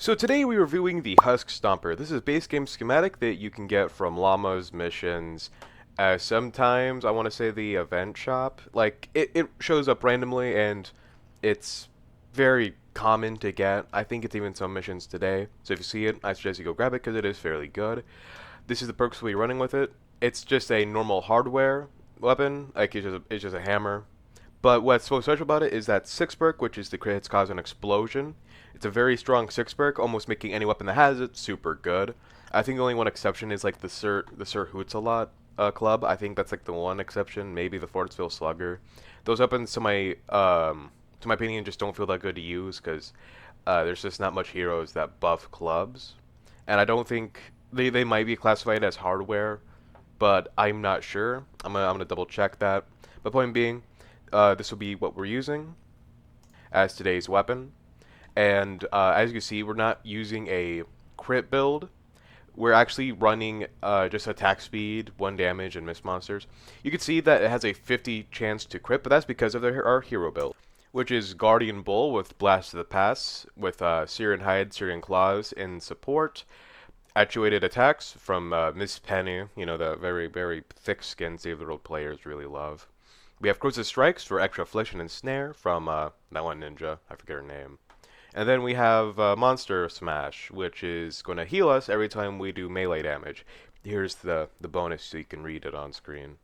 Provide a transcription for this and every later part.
So today we're reviewing the Husk Stomper. This is a base game schematic that you can get from llamas, missions, sometimes I want to say the event shop. Like, it shows up randomly and it's very common to get. I think it's even some missions today. So if you see it, I suggest you go grab it because it is fairly good. This is the perks we'll be running with it. It's just a normal hardware weapon, like it's just a hammer. But what's so special about it is that 6 perk, which is the crit hits cause an explosion. It's a very strong 6 perk, almost making any weapon that has it super good. I think the only one exception is like the Sir Hoots-a-Lot club. I think that's like the one exception. Maybe the Fortsville Slugger. Those weapons, to my opinion, just don't feel that good to use because there's just not much heroes that buff clubs, and I don't think they might be classified as hardware, but I'm not sure. I'm gonna double check that. But point being, this will be what we're using as today's weapon. And as you can see, we're not using a crit build. We're actually running just attack speed, 1 damage, and miss monsters. You can see that it has a 50 chance to crit, but that's because of our hero build, which is Guardian Bull with Blast to the Pass, with Syrian Hide, Syrian Claws in support, actuated attacks from Miss Penny, you know, the very, very thick-skinned Save the World players really love. We have Cruises Strikes for extra affliction and snare from that one ninja, I forget her name. And then we have Monster Smash, which is going to heal us every time we do melee damage. Here's the bonus so you can read it on screen.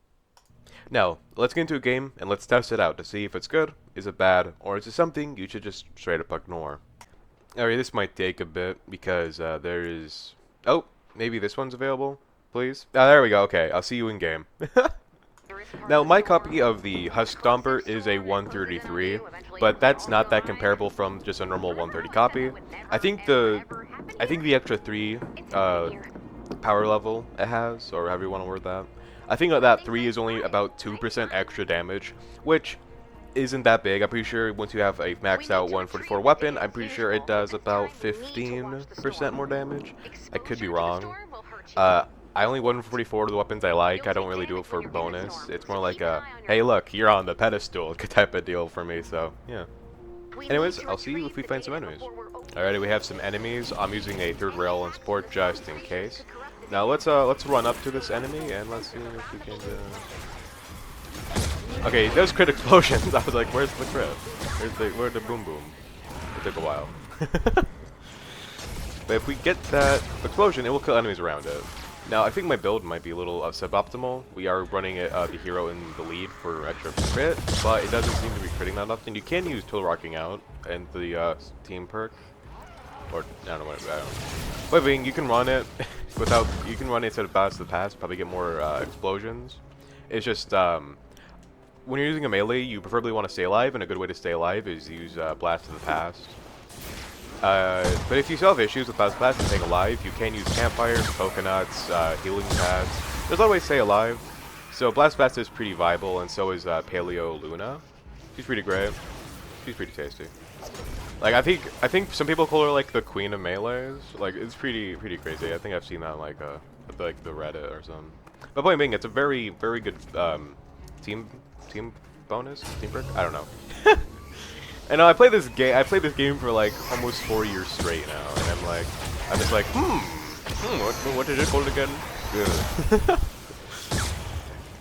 Now, let's get into a game and let's test it out to see if it's good, is it bad, or is it something you should just straight up ignore. Alright, this might take a bit because there is... Oh, maybe this one's available, please? Ah, there we go, okay, I'll see you in game. Now, my copy of the Husk Stomper is a 133, but that's not that comparable from just a normal 130 copy. I think the extra 3 power level it has, or however you want to word that, I think that 3 is only about 2% extra damage, which isn't that big. I'm pretty sure once you have a maxed out 144 weapon, I'm pretty sure it does about 15% more damage. I could be wrong. I only 144 to the weapons I like. I don't really do it for bonus. It's more like a, hey look, you're on the pedestal type of deal for me, so yeah. Anyways, I'll see you if we find some enemies. Alrighty, we have some enemies. I'm using a 3rd rail and support just in case. Now let's run up to this enemy and let's see if we can Okay, those crit explosions. I was like, where's the crit? Where's the boom boom? It took a while. But if we get that explosion, it will kill enemies around it. Now, I think my build might be a little suboptimal. We are running the hero in the lead for extra crit, but it doesn't seem to be critting that often. You can use Total Rocking Out and the team perk, or I don't know what. I don't know. But I mean, you can run it without. You can run it instead of Blast to the Pass. Probably get more explosions. It's just when you're using a melee, you preferably want to stay alive, and a good way to stay alive is use Blast to the Past. But if you still have issues with Blast and staying alive, you can use campfires, coconuts, healing pads. There's a lot of ways to stay alive. So Blast Blast is pretty viable, and so is Paleo Luna. She's pretty great. She's pretty tasty. Like I think some people call her like the queen of melees. Like it's pretty crazy. I think I've seen that on like the Reddit or something. But point being, it's a very good team bonus, team perk. I don't know. I know I played this game for like almost 4 years straight now, and I'm just like, what did it call again? Good.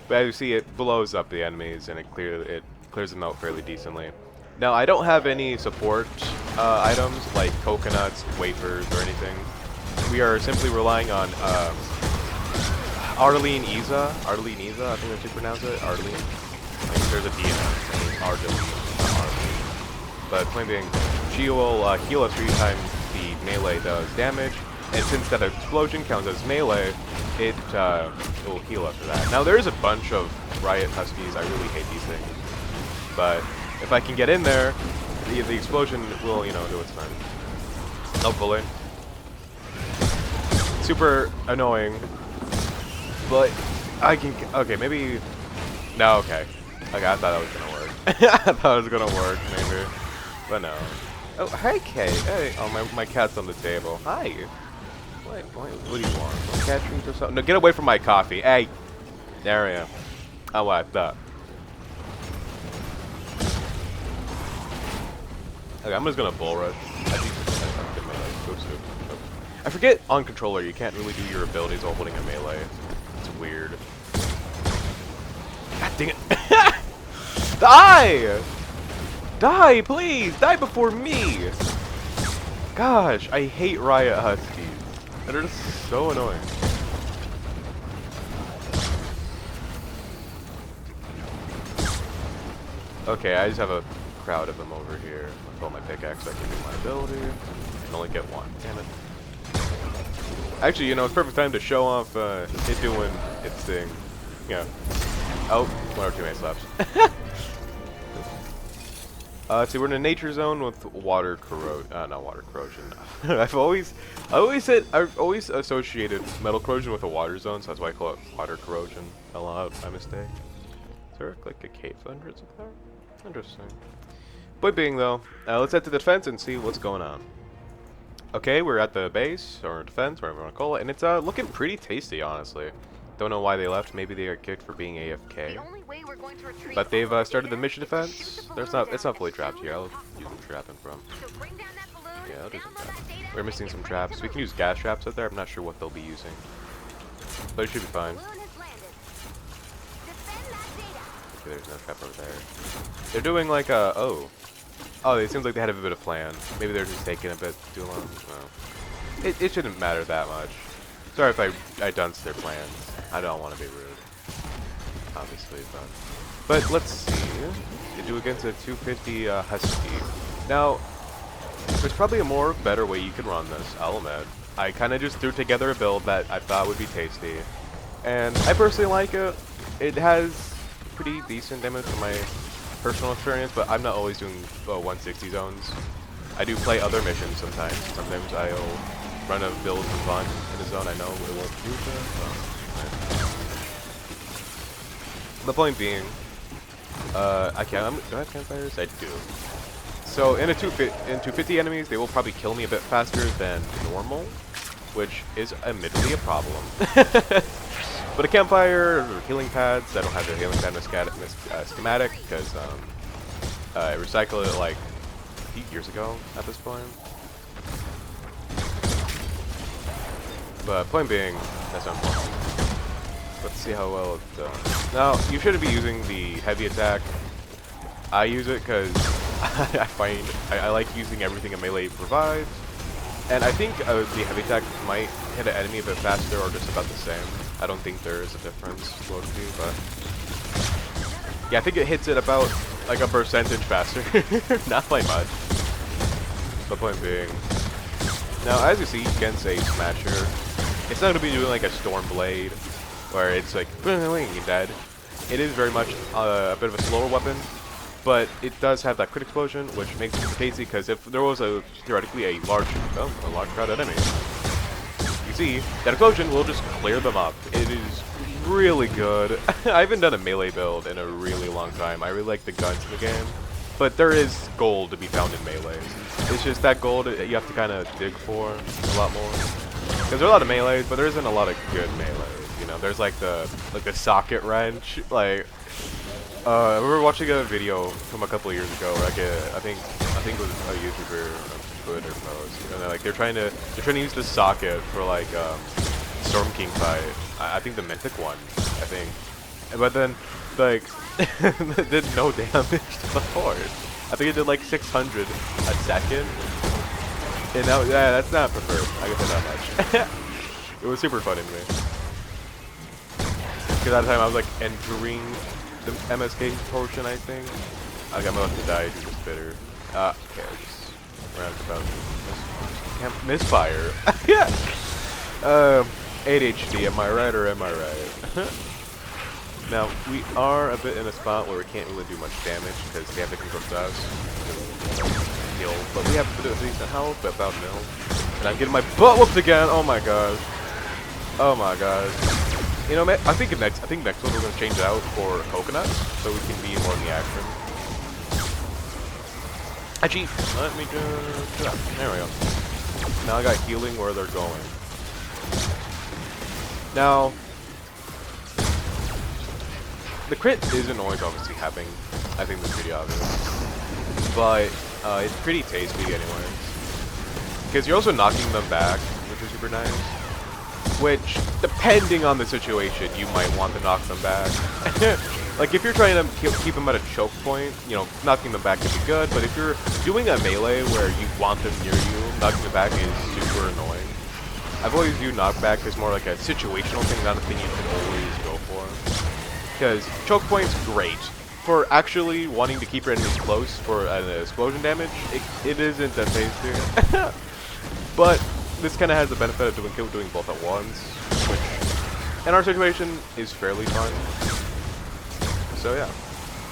But as you see, it blows up the enemies and it clears them out fairly decently. Now I don't have any support items like coconuts, wafers, or anything. We are simply relying on Arlene Iza. I think that's how you pronounce it. Arlene. Like, there's a D in it. It's Arlene. But point being, she will heal us every time the melee does damage, and since that explosion counts as melee, it will heal us for that. Now there is a bunch of Riot Huskies. I really hate these things, but if I can get in there, the explosion will, you know, do its thing. Hopefully. Super annoying, but I can. Okay, maybe. No, okay. Okay, I thought that was gonna work. I thought it was gonna work, maybe. But no. Oh, hey, Kate. Hey. Oh, my cat's on the table. Hi. What do you want? Cat treats or something? No, get away from my coffee. Hey. There I am. I like that. Okay, I'm just gonna bull rush. I think I'm gonna go to I forget on controller you can't really do your abilities while holding a melee. It's weird. God dang it. Die! Die, please! Die before me! Gosh, I hate Riot Huskies. They're just so annoying. Okay, I just have a crowd of them over here. I'll pull my pickaxe so I can do my ability. I can only get one. Damn it. Actually, you know, it's perfect time to show off it doing its thing. Yeah. Oh, one or two mace slaps. See, we're in a nature zone with water not water corrosion. I've always associated metal corrosion with a water zone, so that's why I call it water corrosion a lot by mistake. Is there like a cave hundreds of there? Interesting. Point being though, let's head to the defense and see what's going on. Okay, we're at the base, or defense, whatever you want to call it, and it's looking pretty tasty, honestly. Don't know why they left. Maybe they got kicked for being AFK. But they've started the mission defense. It's not fully trapped here. I'll use some trapping from. Yeah, I'll do some traps. We're missing some traps. We can use gas traps out there. I'm not sure what they'll be using, but it should be fine. Okay, there's no trap over there. They're doing like a oh, it seems like they had a bit of plan. Maybe they're just taking a bit too long. No. It shouldn't matter that much. Sorry if I dunce their plans. I don't want to be rude, obviously, but let's see. They do against a 250 Husky. Now, there's probably a better way you can run this, I'll admit. I kind of just threw together a build that I thought would be tasty, and I personally like it. It has pretty decent damage from my personal experience, but I'm not always doing 160 zones. I do play other missions sometimes. Sometimes I'll run a build for fun in a zone I know it won't do that. The point being, do I have campfires? I do. So in 250 enemies, they will probably kill me a bit faster than normal, which is admittedly a problem. But a campfire or healing pads, I don't have the healing pad schematic because I recycled it like a few years ago at this point. But point being, that's not important. Let's see how well it does. Now, you shouldn't be using the heavy attack. I use it because I like using everything a melee provides. And I think the heavy attack might hit an enemy a bit faster or just about the same. I don't think there is a difference, locally, but yeah, I think it hits it about like a percentage faster. Not by much. The point being, now as you see against a smasher, it's not going to be doing like a storm blade where it's like you're dead. It is very much a bit of a slower weapon, but it does have that crit explosion, which makes it tasty because if there was theoretically a large crowd enemy, you see that explosion will just clear them up. It is really good. I haven't done a melee build in a really long time. I really like the guns in the game, but there is gold to be found in melees. It's just that gold you have to kind of dig for a lot more. Because there are a lot of melees, but there isn't a lot of good melees. You know, there's like the socket wrench. Like, I remember watching a video from a couple of years ago where I think it was a YouTuber on Twitter post, and they're trying to use the socket for like Storm King fight. I think the mythic one. I think, but then like it did no damage to the horse. I think it did like 600 a second. And now, yeah, that's not preferred. I can say that much. It was super fun to me. Because at the time I was like entering the MSK portion, I think. I got about to die due to spitter. Okay, I just ran about misfire. Yeah. ADHD. Am I right or am I right? Now we are a bit in a spot where we can't really do much damage because they have the control stats. But we have a bit of decent health, about nil. And I'm getting my butt whooped again. Oh my gosh. Oh my gosh. You know, I think next one we're gonna change it out for coconut, so we can be more in the action. Actually, let me do that. There we go. Now I got healing where they're going. Now, the crit isn't always obviously happening. I think that's pretty obvious. But it's pretty tasty anyways. Because you're also knocking them back, which is super nice. Which, depending on the situation, you might want to knock them back. Like, if you're trying to keep them at a choke point, you know, knocking them back can be good, but if you're doing a melee where you want them near you, knocking them back is super annoying. I've always viewed knockback as more like a situational thing, not a thing you can always go for. Because choke point's great. For actually wanting to keep your enemies close for an explosion damage, it isn't that tasty. But this kind of has the benefit of doing both at once, which in our situation is fairly fun. So yeah.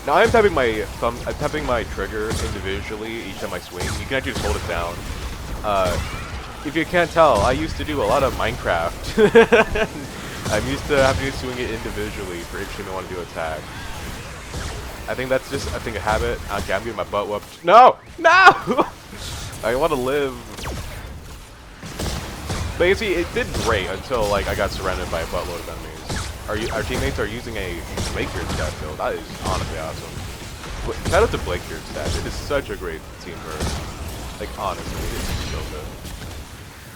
Now I'm tapping my trigger individually each time I swing. You can actually just hold it down. If you can't tell, I used to do a lot of Minecraft. I'm used to having to swing it individually for each time I want to do attack. I think that's just a thing of habit. Okay, I'm getting my butt whooped. No! No! I want to live. But you see, it did great until like I got surrounded by a buttload of enemies. Our teammates are using a Blakebeard stat build. That is honestly awesome. Shout out to Blakebeard stat. It is such a great teamwork. Like honestly, it is so good.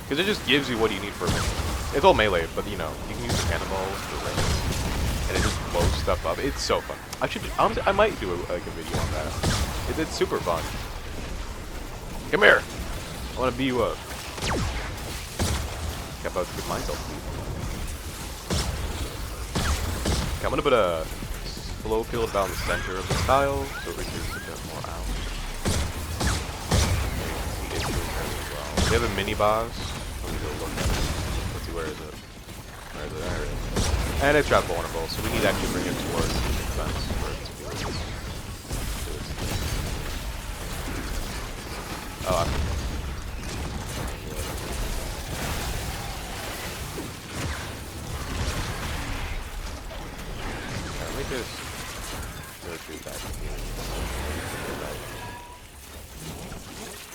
Because it just gives you what you need for a mission. It's all melee, but you know, you can use the cannonballs for range. And it just blows stuff up. It's so fun. Honestly, I might do like a video on that. It's super fun. Come here. I want to beat you up. I'm about to get myself beat. Okay, I'm gonna put a flow field down the center of the tile so we can get a bit more out. It's doing very well. We have a mini boss. Let me go look at it. Let's see, where is it? Where is it? There it is. And it's trap vulnerable, so we need to actually bring it towards the defense for it to be released. Oh, let me just go through that.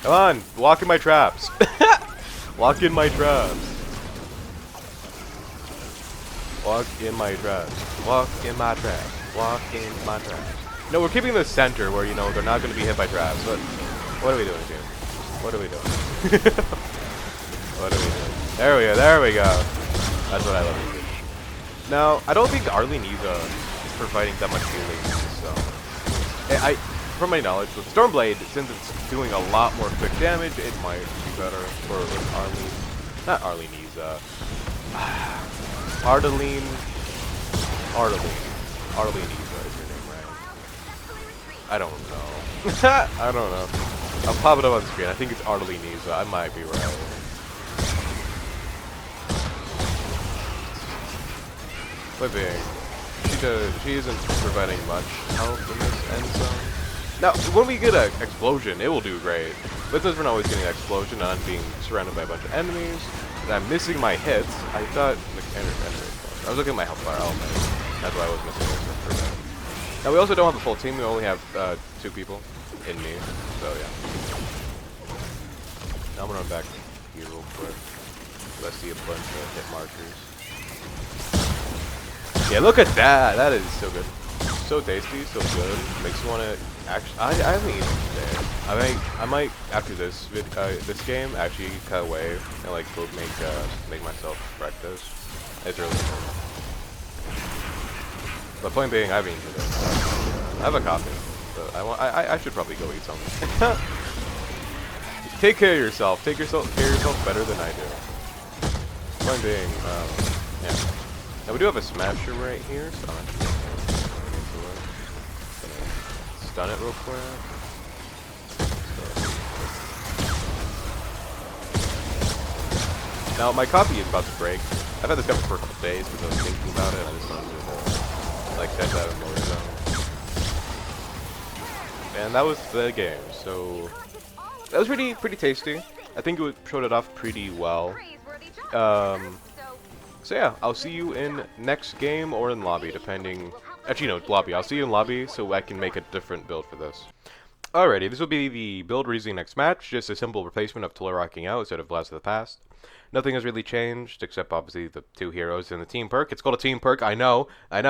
Come on, walk in my traps. Walk in my traps. Walk in my traps. Walk in my traps. Walk in my traps. No, we're keeping the center where, you know, they're not going to be hit by traps. But what are we doing here? What are we doing? What are we doing? There we go. There we go. That's what I love to see. Now, I don't think Arlene Eva is providing that much healing. So, from my knowledge, with Stormblade, since it's doing a lot more quick damage, it might be better for Arlene. Not Arlene Eva. Arlene Eva is her name, right? I don't know. I don't know. I'll pop it up on screen. I think it's Arlene Eva. I might be right. But she isn't providing much help in this end zone. Now, when we get an explosion, it will do great. But since we're not always getting an explosion and I'm being surrounded by a bunch of enemies, and I'm missing my hits, I thought I was looking at my health bar element. That's why I was missing it for a minute. Now we also don't have a full team. We only have 2 people in me. So yeah. Now I'm gonna run back here real quick. I see a bunch of hit markers. Yeah, look at that. That is so good. So tasty, so good. Makes you wanna actually. I haven't eaten today. I might after this game actually cut away and like go make myself breakfast. It's really good. But point being, I haven't eaten today. I have a coffee, but I should probably go eat something. Take care of yourself. Take care of yourself better than I do. Point being, yeah. Now we do have a smasher right here, so I'm actually gonna stun it real quick. Now my coffee is about to break. I've had this coffee for a couple days because I was thinking about it and I just wanted to like test out more zone. And that was the game. So that was pretty tasty. I think it showed it off pretty well. So yeah, I'll see you in next game or in lobby, depending. Actually, no, lobby. I'll see you in lobby so I can make a different build for this. Alrighty, this will be the build we're using next match. Just a simple replacement of Tuller rocking out instead of Blast of the Past. Nothing has really changed, except obviously the 2 heroes and the team perk. It's called a team perk, I know. I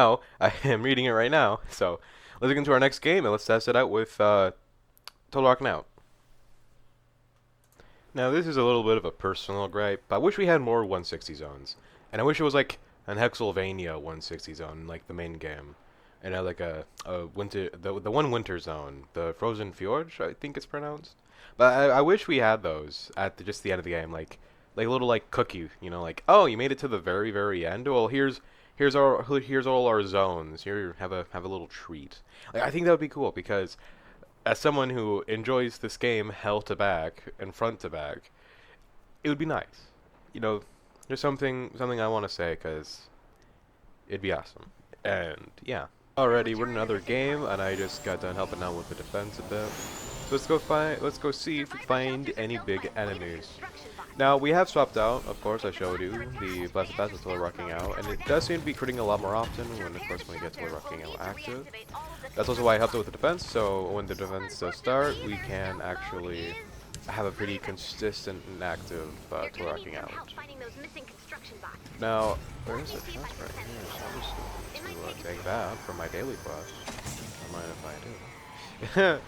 am reading it right now. So, let's get into our next game, and let's test it out with Tuller rocking out. Now this is a little bit of a personal gripe, but I wish we had more 160 zones. And I wish it was like an Hexylvania 160 zone, like the main game. And like a winter, the one winter zone, the Frozen Fjord, I think it's pronounced. But I wish we had those at just the end of the game, like a little like cookie, you know, like, oh, you made it to the very end. Well, here's all our zones. Here, have a little treat. Like, I think that would be cool because as someone who enjoys this game hell to back and front to back, it would be nice. You know, there's something I want to say because it'd be awesome. And yeah. Alrighty, we're in another game, and I just got done helping out with the defense a bit. So let's go see if we find any big enemies. Now, we have swapped out, of course, I showed you, the Blessed Pass with Total Rocking Out, and it does seem to be critting a lot more often when, of course, when we get Total Rocking Out active. That's also why I helped out with the defense, so when the defense does start, we can actually have a pretty consistent and active Total Rocking Out. Now, there is a chest right here, so I'm just going to take that for my daily quest. I don't mind if I do.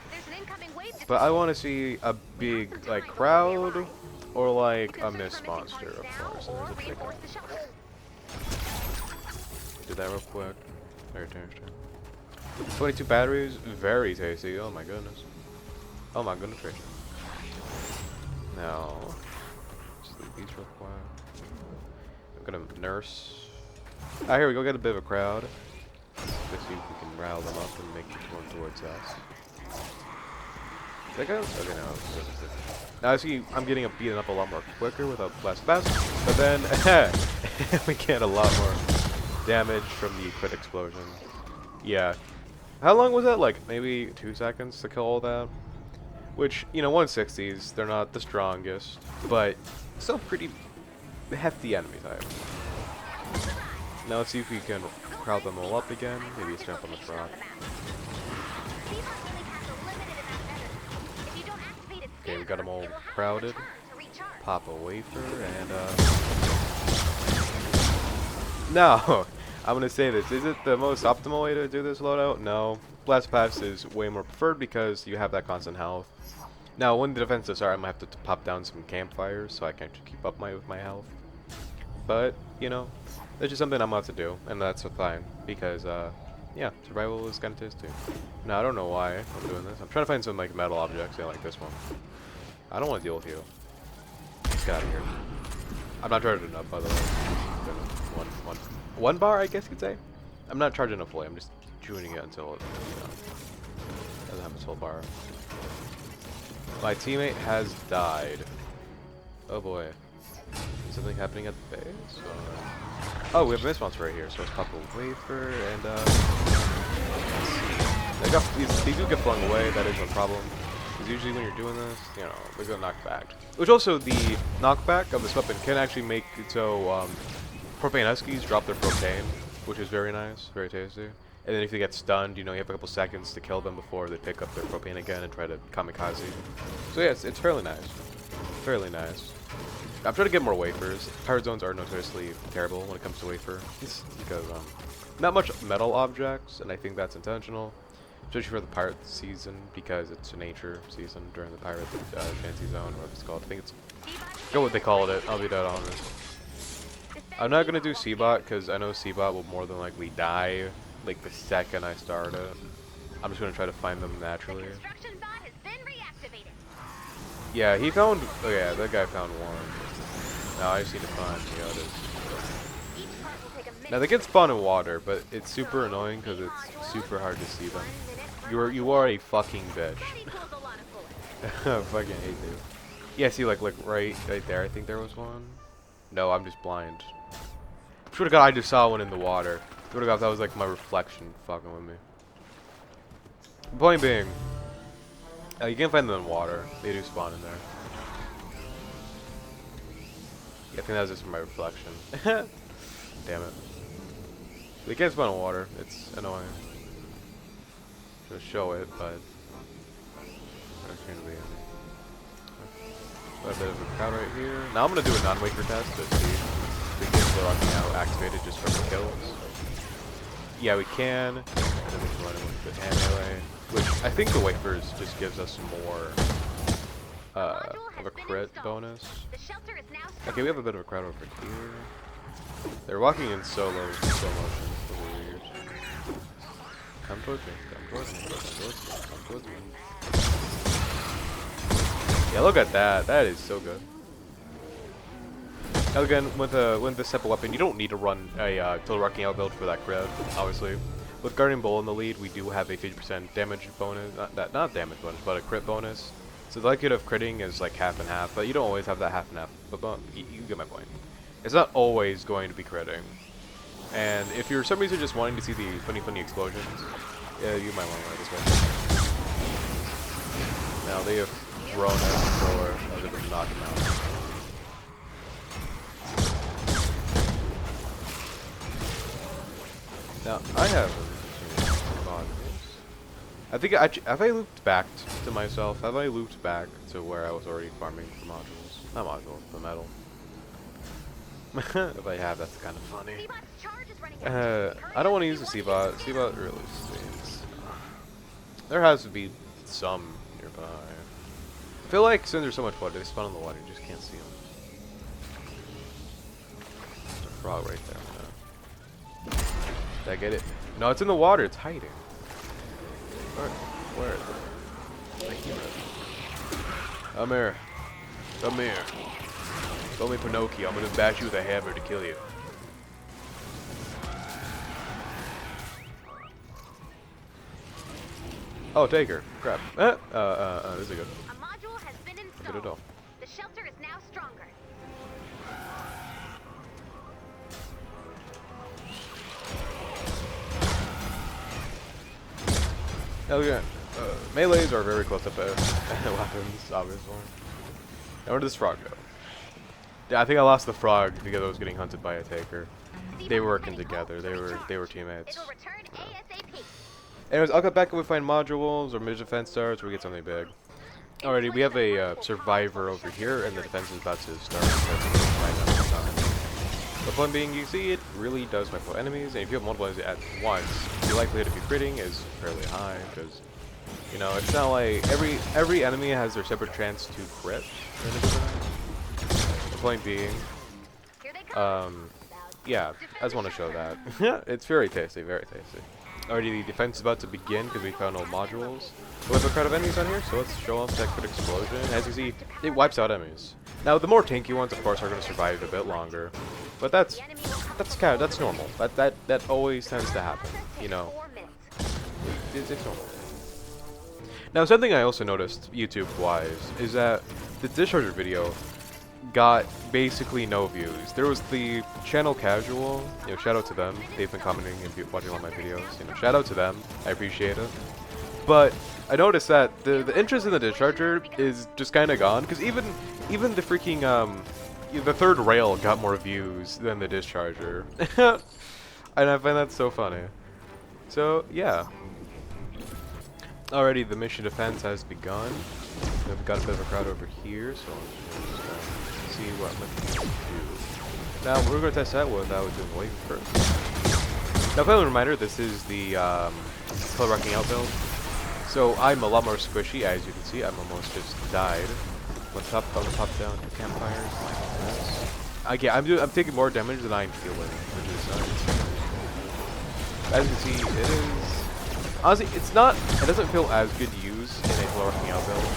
But I want to see a big, like, crowd, or like a mist monster, of course. There's a big one. Do that real quick. Very tasty. 22 batteries, very tasty. Oh my goodness. Oh my goodness gracious. Now, just leave these real quick. I'm gonna nurse. Ah, here we go. Get a bit of a crowd. Let's see if we can rile them up and make each one towards us. Did I go? Okay, no. Now I see I'm getting beaten up a lot more quicker without Blast Pass, but then we get a lot more damage from the crit explosion. Yeah. How long was that? Like maybe 2 seconds to kill all that? Which, you know, 160s, they're not the strongest, but still pretty hefty enemy type. Now let's see if we can crowd them all up again. Maybe jump on this rock. Okay, we got them all crowded. Pop a wafer and no, I'm gonna say this. Is it the most optimal way to do this loadout? No. Blast Pass is way more preferred because you have that constant health. Now, when the defense does start, I'm gonna have to pop down some campfires so I can keep up with my health. But you know, that's just something I'm about to do, and that's fine because yeah, survival is kind of tasty. Now I don't know why I'm doing this. I'm trying to find some like metal objects. Yeah, like this one. I don't want to deal with you. Get out of here. I'm not charging enough, by the way. One bar, I guess you could say. I'm not charging enough fully. I'm just tuning it until it, you know, doesn't have its full bar. My teammate has died. Oh boy. Is something happening at the base? Oh, we have a mist monster right here, so let's pop a wafer and let's see. These do get flung away, that is no problem. Because usually when you're doing this, you know, they go knocked back. Which also, the knockback of this weapon can actually make it so propane huskies drop their propane, which is very nice, very tasty. And then if they get stunned, you know, you have a couple seconds to kill them before they pick up their propane again and try to kamikaze. So yeah, it's fairly nice. Fairly nice. I'm trying to get more wafers. Pirate zones are notoriously terrible when it comes to wafer. It's because not much metal objects, and I think that's intentional. Especially for the pirate season, because it's a nature season during the pirate fancy zone, or what it's called. I think it's go what they called it. I'll be dead honest. I'm not gonna do Seabot because I know Seabot will more than likely die like the second I start it. I'm just gonna try to find them naturally. Yeah, he found. Oh yeah, that guy found one. Now I just need to find the others. Now they can spawn in water, but it's super annoying because it's super hard to see them. You are a fucking bitch. I fucking hate you. Yeah, see, like right there. I think there was one. No, I'm just blind. Swear to God, I just saw one in the water. Swear to God, that was like my reflection fucking with me. The point being, you can find them in water. They do spawn in there. Yeah, I think that was just from my reflection. Damn it. They can't spawn in water. It's annoying. To show it, but there's going to be a bit of a crowd right here. Now I'm going to do a non-waker test to see if we get the rocking out activated just from the kills. Yeah, we can. And then we can run it with the hand melee, which I think the wafers just gives us more of a crit bonus. Okay, we have a bit of a crowd over here. They're walking in slow motion. It's a little weird. Come towards me. Come towards me. Come towards me. Come towards me. Yeah, look at that. That is so good. Now again, with this type of weapon, you don't need to run a Till Rocking Out build for that crit, obviously. With Guardian Bull in the lead, we do have a 50% damage bonus, not damage bonus, but a crit bonus. So the likelihood of critting is like half and half, but you don't always have that half and half. But you get my point. It's not always going to be critting. And if you're for some reason just wanting to see the funny explosions, yeah, you might want to run this way. Now they have thrown out the floor, other than knock him out. Now, I have modules. I think have I looped back to myself? Have I looped back to where I was already farming the modules? Not modules, the metal. If I have, that's kind of funny. I don't want to use the C-bot. C-bot really stinks. There has to be some nearby. I feel like since there's so much water, they spawn in the water, you just can't see them. There's a frog right there. Did I get it? No, it's in the water. It's hiding. Where is it? Come here. Come here. Call me Pinocchio. I'm gonna bash you with a hammer to kill you. Oh, take her. Crap. This is good. A module has been installed. Good at all. The shelter is now stronger. Hell yeah. Melees are very close up weapons, obviously. Now where did this frog go? Yeah, I think I lost the frog because I was getting hunted by a taker. They were working together. They were teammates. It'll return ASAP. Anyways, I'll get back if we find modules or mid defense starts or we get something big. Alrighty, we have a survivor over here, and the defense is about to start. The point being, you see, it really does wipe out enemies, and if you have multiple enemies at once, the likelihood of you critting is fairly high, because, you know, it's not like every enemy has their separate chance to crit. The point being, yeah, I just want to show that. It's very tasty, very tasty. Already, the defense is about to begin because we found all modules. We have a crowd of enemies on here, so let's show off that crit explosion. As you see, it wipes out enemies. Now, the more tanky ones, of course, are going to survive a bit longer, but that's normal. That always tends to happen. You know, it's normal. Now, something I also noticed YouTube-wise is that the discharger video got basically no views. There was the channel casual, you know, shout out to them. They've been commenting and watching all my videos. You know, shout out to them. I appreciate it. But I noticed that the interest in the discharger is just kind of gone, because even the freaking the third rail got more views than the discharger, and I find that so funny. So yeah. Already the mission defense has begun. We've got a bit of a crowd over here, so let's see what we can do. Now we're going to test that without doing wave first. Now, final reminder: this is the Till Rocking Out build. So I'm a lot more squishy, as you can see. I'm almost just died. Let's pop down to campfires like this. Okay, I'm taking more damage than I'm feeling, which is nice. As you can see, it is honestly, it doesn't feel as good to use in a Till Rocking Out build.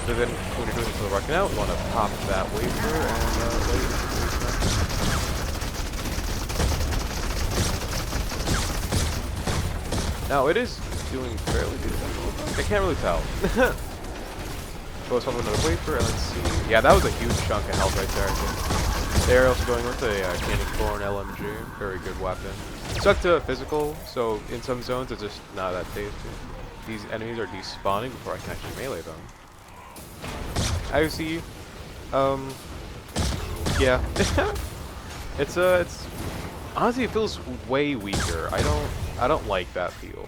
But then when you're doing Till Rocking Out, you want to pop that wafer and wait. Now it is doing fairly good. I can't really tell. So let's pop another wafer and let's see. Yeah, that was a huge chunk of health right there, I think. They're also going with a Candy Corn LMG. Very good weapon. Stuck to physical, so in some zones it's just not that tasty. These enemies are despawning before I can actually melee them. I see. Yeah. it's honestly, it feels way weaker. I don't like that feel.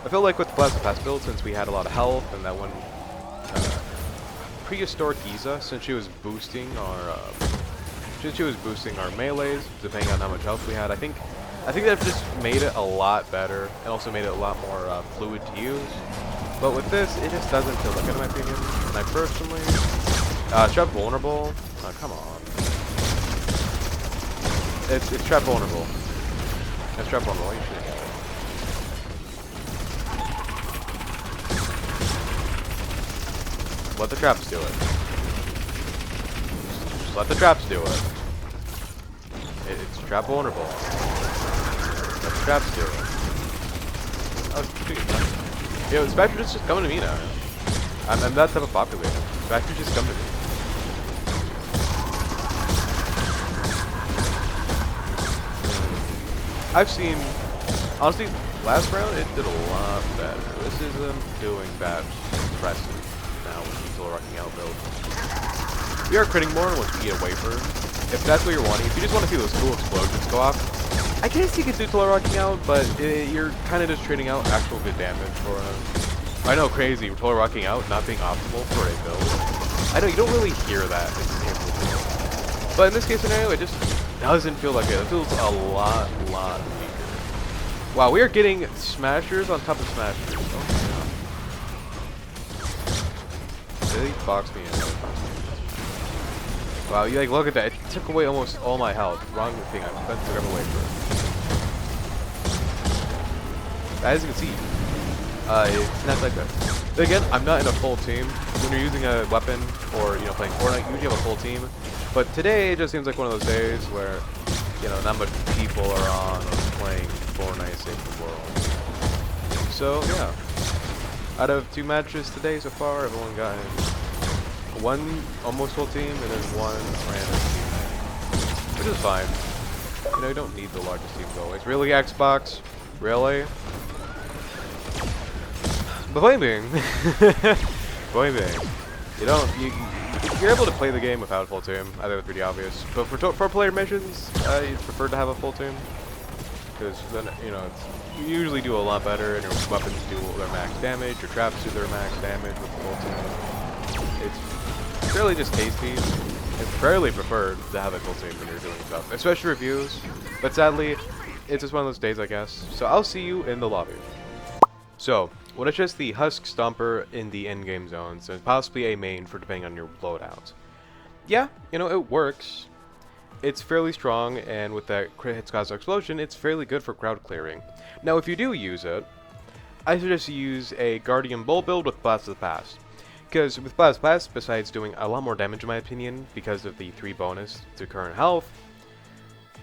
I feel like with the Plasma Pass build, since we had a lot of health, and that one prehistoric Giza, since she was boosting our melees, depending on how much health we had, I think that just made it a lot better, and also made it a lot more fluid to use. But with this, it just doesn't feel like it, in my opinion. And I Trap vulnerable? Oh, come on. It's trap vulnerable. It's trap vulnerable. You should. Let the traps do it. Just let the traps do it. It's trap vulnerable. Let the traps do it. Oh, yo, Spectre just coming to me now. I'm that type of populator. Spectre just come to me. I've seen, honestly, last round it did a lot better. This isn't doing that impressive now with the Total Rocking Out build. We are critting more once we get a wafer. If that's what you're wanting, if you just want to see those cool explosions go off, I guess you could do Total Rocking Out, but you're kind of just trading out actual good damage for it. I know, crazy, Total Rocking Out not being optimal for a build. I know, you don't really hear that in this game. But in this case scenario, it just doesn't feel like it. It feels a lot weaker. Wow, we are getting smashers on top of smashers. Oh my god. Really boxed me in. Wow, you like look at that. It took away almost all my health. Wrong thing. I meant to grab away for it. As you can see, it's not like that. But again, I'm not in a full team. When you're using a weapon or playing Fortnite, you usually have a full team. But today it just seems like one of those days where not much people are on or playing Fortnite Save the World. So yeah, out of 2 matches today so far, everyone got in one almost full team and then one random team, which is fine. You don't need the largest teams always. Really, Xbox? Really? The point being, you're able to play the game without a full team. I think that's pretty obvious. But for player missions, you'd prefer to have a full team, because then you usually do a lot better, and your weapons do their max damage, your traps do their max damage with the full team. It's fairly just tasty. It's fairly preferred to have a full team when you're doing stuff, especially reviews. But sadly, it's just one of those days, I guess. So I'll see you in the lobby. So, what is just the Husk Stomper in the endgame zones, and possibly a main for depending on your loadout. Yeah, it works. It's fairly strong, and with that crit hits cause explosion, it's fairly good for crowd clearing. Now, if you do use it, I suggest you use a Guardian Bull build with Blast of the Past. Because with Blast of the Past, besides doing a lot more damage in my opinion, because of the 3 bonus to current health,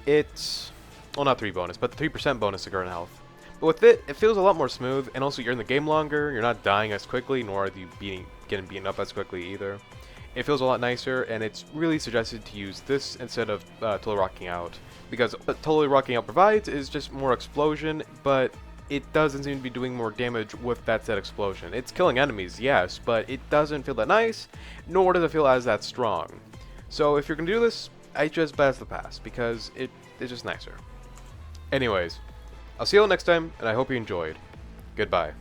it's, well, not 3 bonus, but the 3% bonus to current health. But with it feels a lot more smooth, and also you're in the game longer, you're not dying as quickly, nor are you getting beaten up as quickly either. It feels a lot nicer, and it's really suggested to use this instead of Total Rocking Out, because what Totally Rocking Out provides is just more explosion, but it doesn't seem to be doing more damage with that said explosion. It's killing enemies, yes, but it doesn't feel that nice, nor does it feel as that strong. So if you're going to do this, I just Blast the Past, because it's just nicer. Anyways, I'll see you all next time, and I hope you enjoyed. Goodbye.